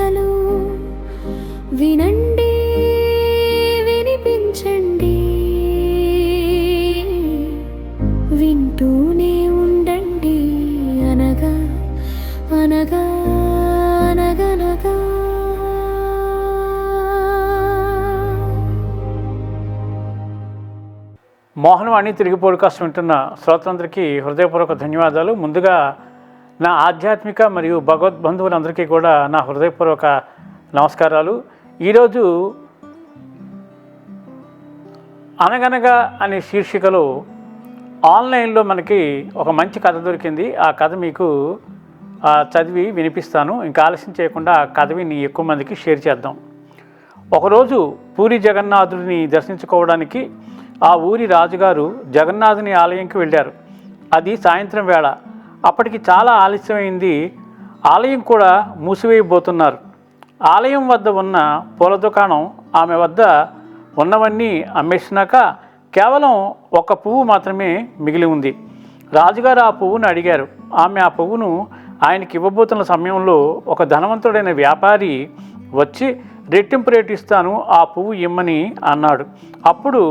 కథలు వినండి వినిపించండి వింటూనే ఉండండి అనగా అనగా అనగనగా. మోహనవాణి తిరిగి పోడ్కాస్ట్ వింటున్న శ్రోతలందరికీ హృదయపూర్వక ధన్యవాదాలు. ముందుగా నా ఆధ్యాత్మిక మరియు భగవద్బంధువులందరికీ కూడా నా హృదయపూర్వక నమస్కారాలు. ఈరోజు అనగనగా అనే శీర్షికలో ఆన్లైన్లో మనకి ఒక మంచి కథ దొరికింది. ఆ కథ మీకు చదివి వినిపిస్తాను. ఇంకా ఆలస్యం చేయకుండా ఆ కథ విని ఎక్కువ మందికి షేర్ చేద్దాం. ఒకరోజు పూరి జగన్నాథుడిని దర్శించుకోవడానికి ఆ ఊరి రాజుగారు జగన్నాథుని ఆలయంకి వెళ్ళారు. అది సాయంత్రం వేళ. అప్పటికి చాలా ఆలస్యమైంది. ఆలయం కూడా మూసివేయబోతున్నారు. ఆలయం వద్ద ఉన్న పూల దుకాణం ఆమె వద్ద ఉన్నవన్నీ అమ్మేసినాక కేవలం ఒక పువ్వు మాత్రమే మిగిలి ఉంది. రాజుగారు ఆ పువ్వును అడిగారు. ఆమె ఆ పువ్వును ఆయనకి ఇవ్వబోతున్న సమయంలో ఒక ధనవంతుడైన వ్యాపారి వచ్చి రెట్టింపు రేటు ఇస్తాను, ఆ పువ్వు ఇమ్మని అన్నాడు. అప్పుడు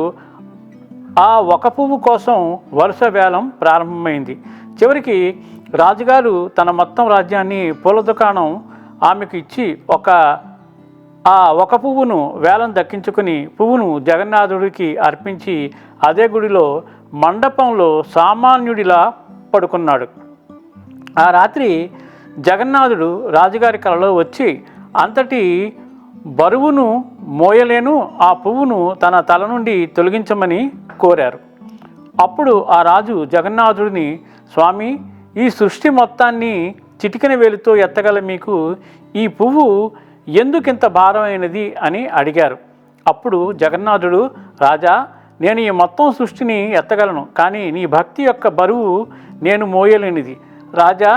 ఆ ఒక పువ్వు కోసం వరుస వేలం ప్రారంభమైంది. చివరికి రాజుగారు తన మొత్తం రాజ్యాన్ని పూల దుకాణం ఆమెకు ఇచ్చి ఒక పువ్వును వేలం దక్కించుకుని పువ్వును జగన్నాథుడికి అర్పించి అదే గుడిలో మండపంలో సామాన్యుడిలా పడుకున్నాడు. ఆ రాత్రి జగన్నాథుడు రాజుగారి కలలో వచ్చి అంతటి బరువును మోయలేను, ఆ పువ్వును తన తల నుండి తొలగించమని కోరారు. అప్పుడు ఆ రాజు జగన్నాథుడిని, స్వామి, ఈ సృష్టి మొత్తాన్ని చిటికెన వేలుతో ఎత్తగల మీకు ఈ పువ్వు ఎందుకింత భారమైనది అని అడిగారు. అప్పుడు జగన్నాథుడు, రాజా, నేను ఈ మొత్తం సృష్టిని ఎత్తగలను, కానీ నీ భక్తి యొక్క బరువు నేను మోయలేనిది. రాజా,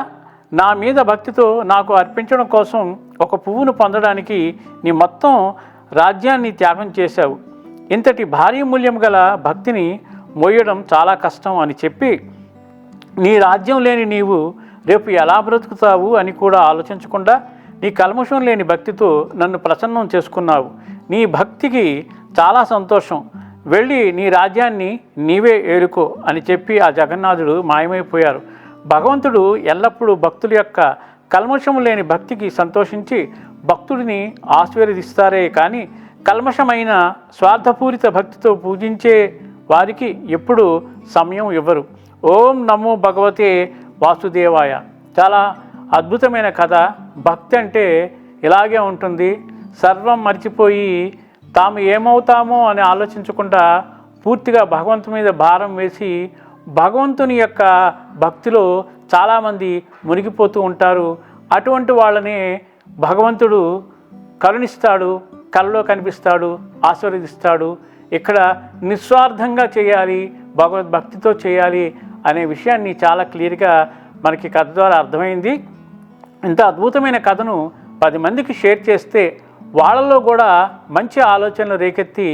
నా మీద భక్తితో నాకు అర్పించడం కోసం ఒక పువ్వును పొందడానికి నీ మొత్తం రాజ్యాన్ని త్యాగం చేశావు. ఇంతటి భారీ మూల్యం గల భక్తిని మోయడం చాలా కష్టం అని చెప్పి నీ రాజ్యం లేని నీవు రేపు ఎలా బ్రతుకుతావు అని కూడా ఆలోచించకుండా నీ కల్మషం లేని భక్తితో నన్ను ప్రసన్నం చేసుకున్నావు. నీ భక్తికి చాలా సంతోషం. వెళ్ళి నీ రాజ్యాన్ని నీవే ఏలుకో అని చెప్పి ఆ జగన్నాథుడు మాయమైపోయారు. భగవంతుడు ఎల్లప్పుడూ భక్తుల యొక్క కల్మషము లేని భక్తికి సంతోషించి భక్తుడిని ఆశీర్వదిస్తారే కానీ కల్మషమైన స్వార్థపూరిత భక్తితో పూజించే వారికి ఎప్పుడు సమయం ఇవ్వరు. ఓం నమో భగవతే వాసుదేవాయ. చాలా అద్భుతమైన కథ. భక్తి అంటే ఇలాగే ఉంటుంది. సర్వం మర్చిపోయి తాము ఏమవుతామో అని ఆలోచించకుండా పూర్తిగా భగవంతుని మీద భారం వేసి భగవంతుని యొక్క భక్తిలో చాలామంది మునిగిపోతూ ఉంటారు. అటువంటి వాళ్ళని భగవంతుడు కరుణిస్తాడు, కలలో కనిపిస్తాడు, ఆశీర్వదిస్తాడు. ఇక్కడ నిస్వార్థంగా చేయాలి, భగవద్భక్తితో చేయాలి అనే విషయాన్ని చాలా క్లియర్గా మనకి కథ ద్వారా అర్థమైంది. ఇంత అద్భుతమైన కథను 10 మందికి షేర్ చేస్తే వాళ్ళలో కూడా మంచి ఆలోచనలు రేకెత్తి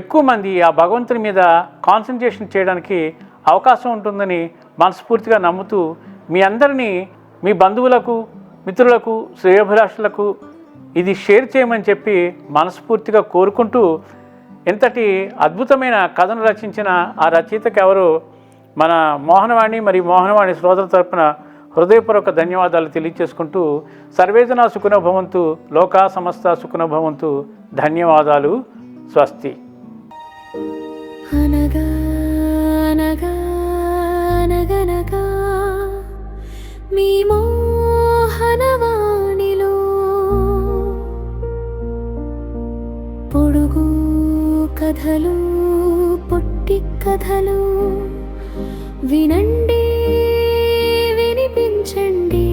ఎక్కువ మంది ఆ భగవంతుని మీద కాన్సన్ట్రేషన్ చేయడానికి అవకాశం ఉంటుందని మనస్ఫూర్తిగా నమ్ముతూ మీ అందరినీ మీ బంధువులకు, మిత్రులకు, శ్రేయోభిలాషులకు ఇది షేర్ చేయమని చెప్పి మనస్ఫూర్తిగా కోరుకుంటూ, ఇంతటి అద్భుతమైన కథను రచించిన ఆ రచయితకు ఎవరు మన మోహనవాణి మరియు మోహనవాణి శ్రోతల తరపున హృదయపూర్వక ధన్యవాదాలు తెలియజేసుకుంటూ, సర్వేజన సుఖినో భవంతు, లోకా సమస్త సుఖినో భవంతు. ధన్యవాదాలు. స్వస్తి. అనగా అనగా అనగనగా మీ మోహనవాణిలో పొడుగు కథలు, పొట్టి కథలు వినండి వినిపించండి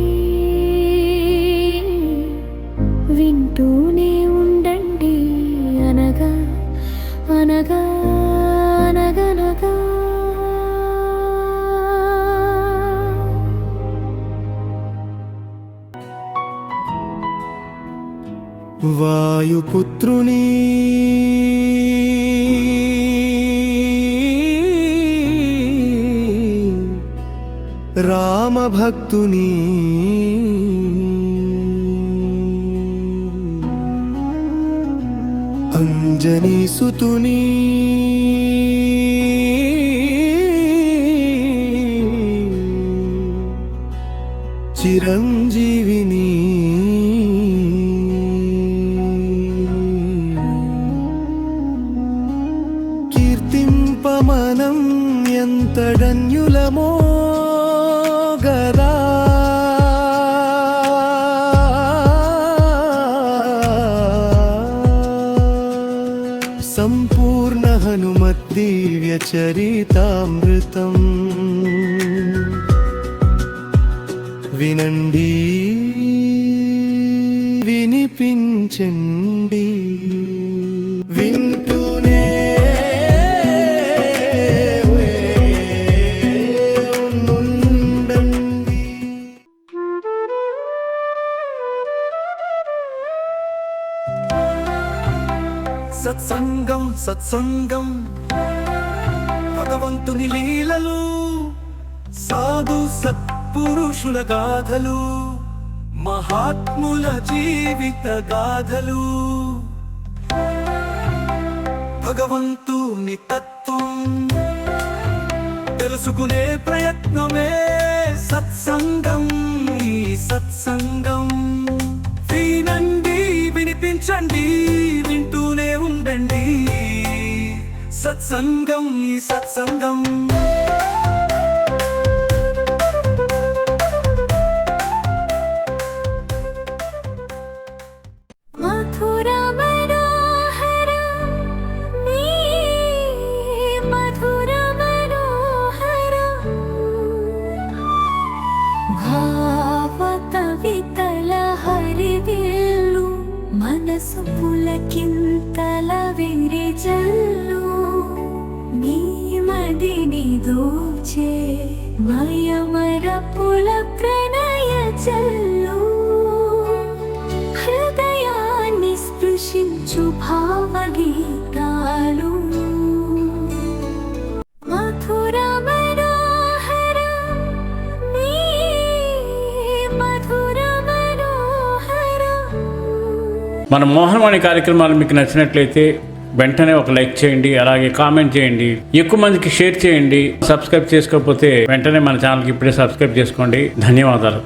వింటూనే ఉండండి అనగా అనగా అనగనగా. వాయుపుత్రుని రామభక్తుని అంజనీ సుతుని చిరంజీవిని కీర్తింపమనం ఎంతడన్యులమో గదా సంపూర్ణ హనుమద్దివ్య చరితామృతం వినండి వినిపించండి వింటూనే ఉండండి. సత్సంగం సత్సంగం భగవంతుని లీలలు సాధు సత్పురుషుల గాథలు మహాత్ముల జీవిత గాథలు భగవంతుని తత్వం తెలుసుకునే ప్రయత్నమే సత్సంగం. ఈ సత్సంగం వినండి వినిపించండి వింటూనే ఉండండి. సత్సంగం ఈ సత్సంగం. మధుర మనోహర నీ మధుర మనోహర భావత వితల హరివిల్లు మనసు పులకింతల విరిజల్లు నీ మదిని దోచే మయమరపుల ప్రణయ జల్లు హృదయాన్ని స్పృశించు భావగీతాలు మధుర మనోహర నీ మధుర మనోహర. మన మోహనవాణి కార్యక్రమాలు మీకు నచ్చినట్లయితే వెంటనే ఒక లైక్ చేయండి, అలాగే కామెంట్ చేయండి, ఎక్కువ మందికి షేర్ చేయండి. సబ్స్క్రైబ్ చేసుకోకపోతే వెంటనే మన ఛానల్కి ఇప్పుడే సబ్స్క్రైబ్ చేసుకోండి. ధన్యవాదాలు.